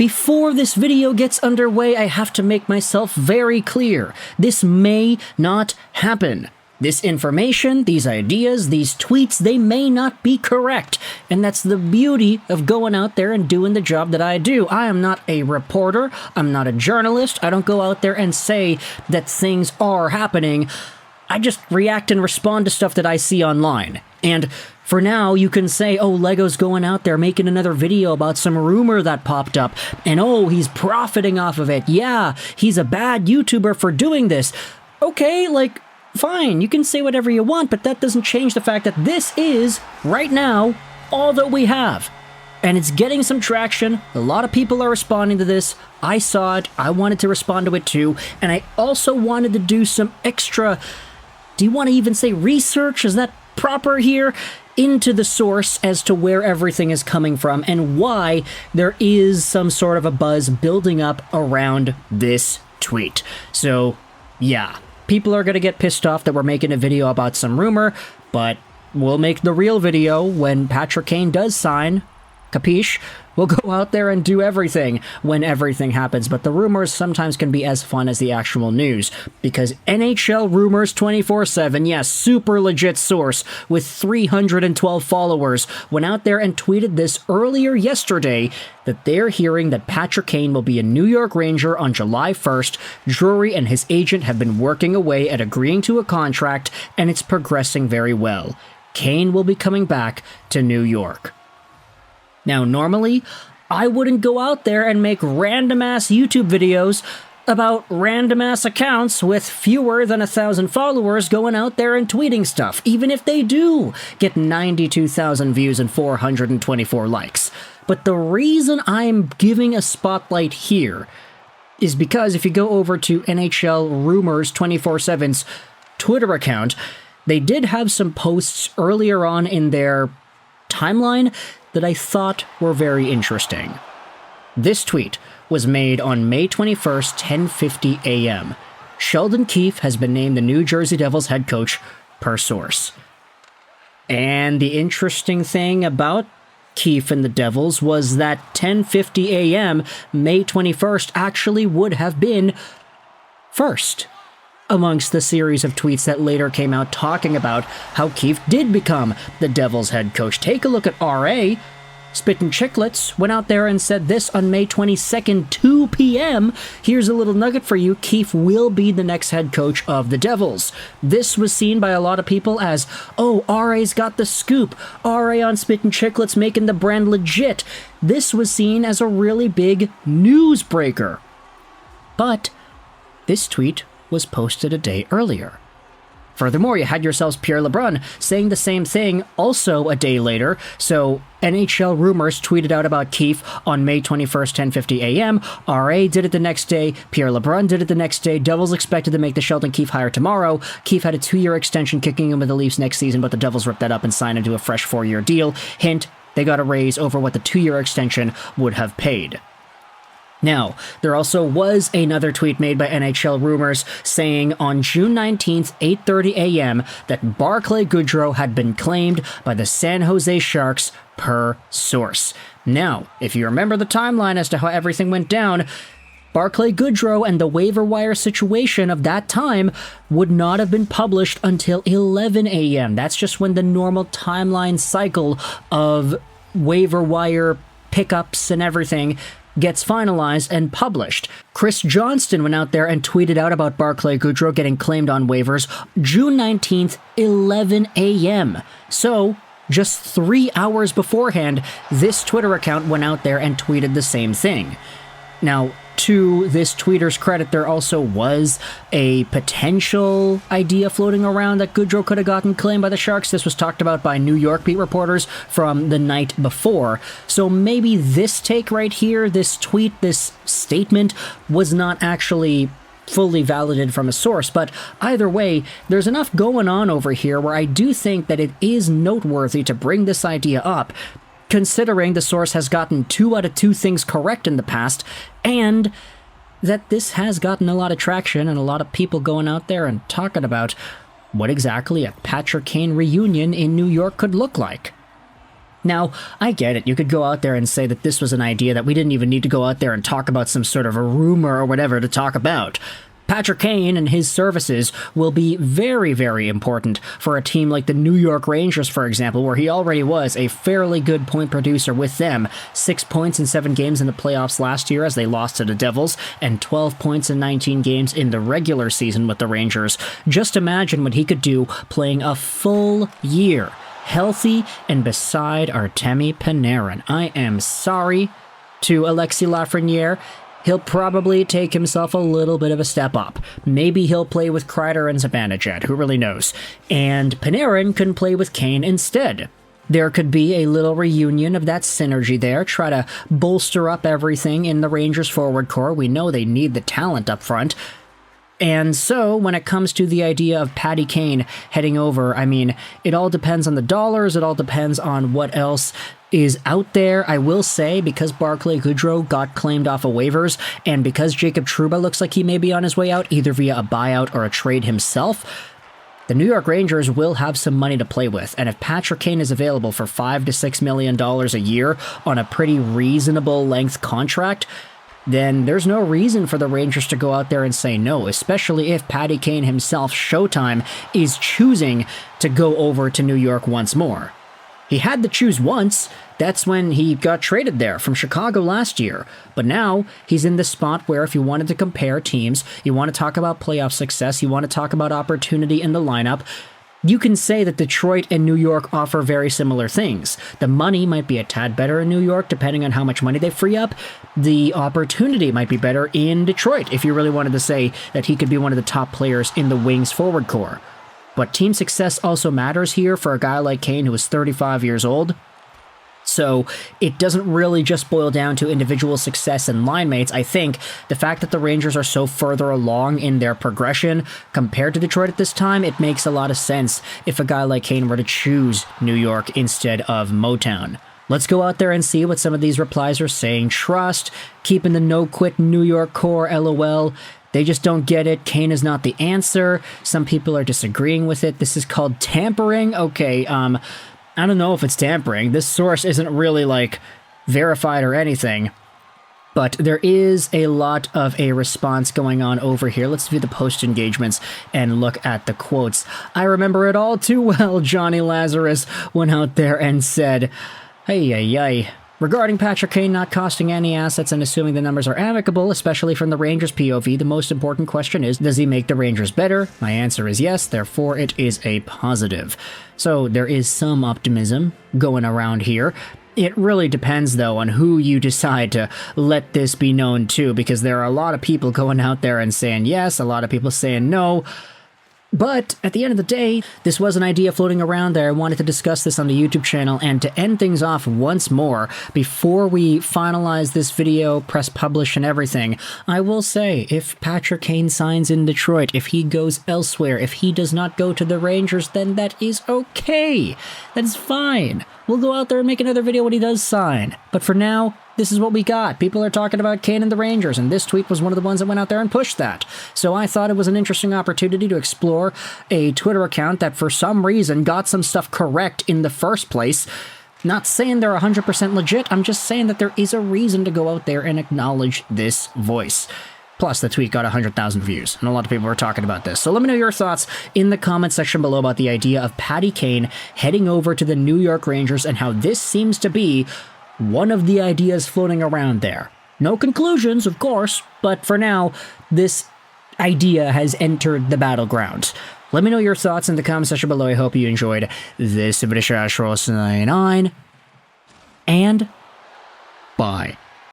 Before this video gets underway, I have to make myself very clear. This may not happen. This information, these ideas, these tweets, they may not be correct. And that's the beauty of going out there and doing the job that I do. I am not a reporter. I'm not a journalist. I don't go out there and say that things are happening. I just react and respond to stuff that I see online. And for now, you can say, oh, Lego's going out there making another video about some rumor that popped up. And oh, he's profiting off of it. Yeah, he's a bad YouTuber for doing this. Okay, like, fine, you can say whatever you want, but that doesn't change the fact that this is, right now, all that we have. And it's getting some traction. A lot of people are responding to this. I saw it. I wanted to respond to it too. And I also wanted to do some extra, do you want to even say research? Is that proper here? Into the source as to where everything is coming from and why there is some sort of a buzz building up around this tweet. So, yeah. People are going to get pissed off that we're making a video about some rumor, but we'll make the real video when Patrick Kane does sign. Capiche? We'll go out there and do everything when everything happens, but the rumors sometimes can be as fun as the actual news, because NHL Rumors 24/7, yes, super legit source with 312 followers, went out there and tweeted this earlier yesterday that they're hearing that Patrick Kane will be a New York Ranger on July 1st. Drury and his agent have been working away at agreeing to a contract, and it's progressing very well. Kane will be coming back to New York. Now, normally, I wouldn't go out there and make random-ass YouTube videos about random-ass accounts with fewer than 1,000 followers going out there and tweeting stuff, even if they do get 92,000 views and 424 likes. But the reason I'm giving a spotlight here is because if you go over to NHL Rumors 24/7's Twitter account, they did have some posts earlier on in their timeline that I thought were very interesting. This tweet was made on May 21st, 10:50 a.m. Sheldon Keefe has been named the New Jersey Devils head coach, per source. And the interesting thing about Keefe and the Devils was that 10:50 a.m., May 21st, actually would have been first amongst the series of tweets that later came out talking about how Keefe did become the Devils head coach. Take a look at RA. Spittin' Chicklets went out there and said this on May 22nd, 2 p.m. Here's a little nugget for you. Keefe will be the next head coach of the Devils. This was seen by a lot of people as, oh, RA's got the scoop. RA on Spittin' Chicklets making the brand legit. This was seen as a really big newsbreaker. But this tweet was posted a day earlier. Furthermore, you had yourselves Pierre LeBrun saying the same thing also a day later, so NHL Rumors tweeted out about Keefe on May 21st, 10:50 a.m. RA did it the next day, Pierre LeBrun did it the next day, Devils expected to make the Sheldon Keefe hire tomorrow. Keefe had a 2-year extension kicking him with the Leafs next season, but the Devils ripped that up and signed him to a fresh 4-year deal. Hint, they got a raise over what the 2-year extension would have paid. Now, there also was another tweet made by NHL Rumors saying on June 19th, 8:30 a.m. that Barclay Goodrow had been claimed by the San Jose Sharks, per source. Now, if you remember the timeline as to how everything went down, Barclay Goodrow and the waiver wire situation of that time would not have been published until 11 a.m. That's just when the normal timeline cycle of waiver wire pickups and everything gets finalized and published. Chris Johnston went out there and tweeted out about Barclay Goodrow getting claimed on waivers June 19th, 11 a.m. So, just 3 hours beforehand, this Twitter account went out there and tweeted the same thing. Now, to this tweeter's credit, there also was a potential idea floating around that Goodrow could have gotten claimed by the Sharks. This was talked about by New York beat reporters from the night before. So maybe this take right here, this tweet, this statement, was not actually fully validated from a source, but either way, there's enough going on over here where I do think that it is noteworthy to bring this idea up, considering the source has gotten 2 out of 2 things correct in the past, and that this has gotten a lot of traction and a lot of people going out there and talking about what exactly a Patrick Kane reunion in New York could look like. Now, I get it. You could go out there and say that this was an idea that we didn't even need to go out there and talk about some sort of a rumor or whatever to talk about. Patrick Kane and his services will be very, very important for a team like the New York Rangers, for example, where he already was a fairly good point producer with them. 6 points in 7 games in the playoffs last year as they lost to the Devils, and 12 points in 19 games in the regular season with the Rangers. Just imagine what he could do playing a full year, healthy and beside Artemi Panarin. I am sorry to Alexis Lafreniere. He'll probably take himself a little bit of a step up. Maybe he'll play with Kreider and Zibanejad, who really knows? And Panarin can play with Kane instead. There could be a little reunion of that synergy there, try to bolster up everything in the Rangers forward core. We know they need the talent up front. And so, when it comes to the idea of Patty Kane heading over, I mean, it all depends on the dollars, it all depends on what else is out there. I will say, because Barclay Goodrow got claimed off of waivers, and because Jacob Trouba looks like he may be on his way out, either via a buyout or a trade himself, the New York Rangers will have some money to play with, and if Patrick Kane is available for $5 to $6 million a year on a pretty reasonable length contract, then there's no reason for the Rangers to go out there and say no, especially if Patty Kane himself, Showtime, is choosing to go over to New York once more. He had to choose once. That's when he got traded there from Chicago last year. But now he's in the spot where if you wanted to compare teams, you want to talk about playoff success, you want to talk about opportunity in the lineup, you can say that Detroit and New York offer very similar things. The money might be a tad better in New York, depending on how much money they free up. The opportunity might be better in Detroit, if you really wanted to say that he could be one of the top players in the Wings forward core. But team success also matters here for a guy like Kane, who is 35 years old. So it doesn't really just boil down to individual success and line mates. I think the fact that the Rangers are so further along in their progression compared to Detroit at this time, it makes a lot of sense if a guy like Kane were to choose New York instead of Motown. Let's go out there and see what some of these replies are saying. Trust, keeping the no-quit New York core, LOL. They just don't get it. Kane is not the answer. Some people are disagreeing with it. This is called tampering. Okay, I don't know if it's tampering. This source isn't really, verified or anything. But there is a lot of a response going on over here. Let's view the post engagements and look at the quotes. I remember it all too well. Johnny Lazarus went out there and said, hey. Regarding Patrick Kane not costing any assets and assuming the numbers are amicable, especially from the Rangers' POV, the most important question is, does he make the Rangers better? My answer is yes, therefore it is a positive. So there is some optimism going around here. It really depends, though, on who you decide to let this be known to, because there are a lot of people going out there and saying yes, a lot of people saying no. But at the end of the day, this was an idea floating around there. I wanted to discuss this on the YouTube channel, and to end things off once more, before we finalize this video, press publish and everything, I will say, if Patrick Kane signs in Detroit, if he goes elsewhere, if he does not go to the Rangers, then that is okay. That's fine. We'll go out there and make another video when he does sign. But for now, this is what we got. People are talking about Kane and the Rangers, and this tweet was one of the ones that went out there and pushed that. So I thought it was an interesting opportunity to explore a Twitter account that for some reason got some stuff correct in the first place. Not saying they're 100% legit, I'm just saying that there is a reason to go out there and acknowledge this voice. Plus, the tweet got 100,000 views, and a lot of people were talking about this. So let me know your thoughts in the comment section below about the idea of Patty Kane heading over to the New York Rangers and how this seems to be one of the ideas floating around there. No conclusions, of course, but for now, this idea has entered the battleground. Let me know your thoughts in the comment section below. I hope you enjoyed this video. And bye.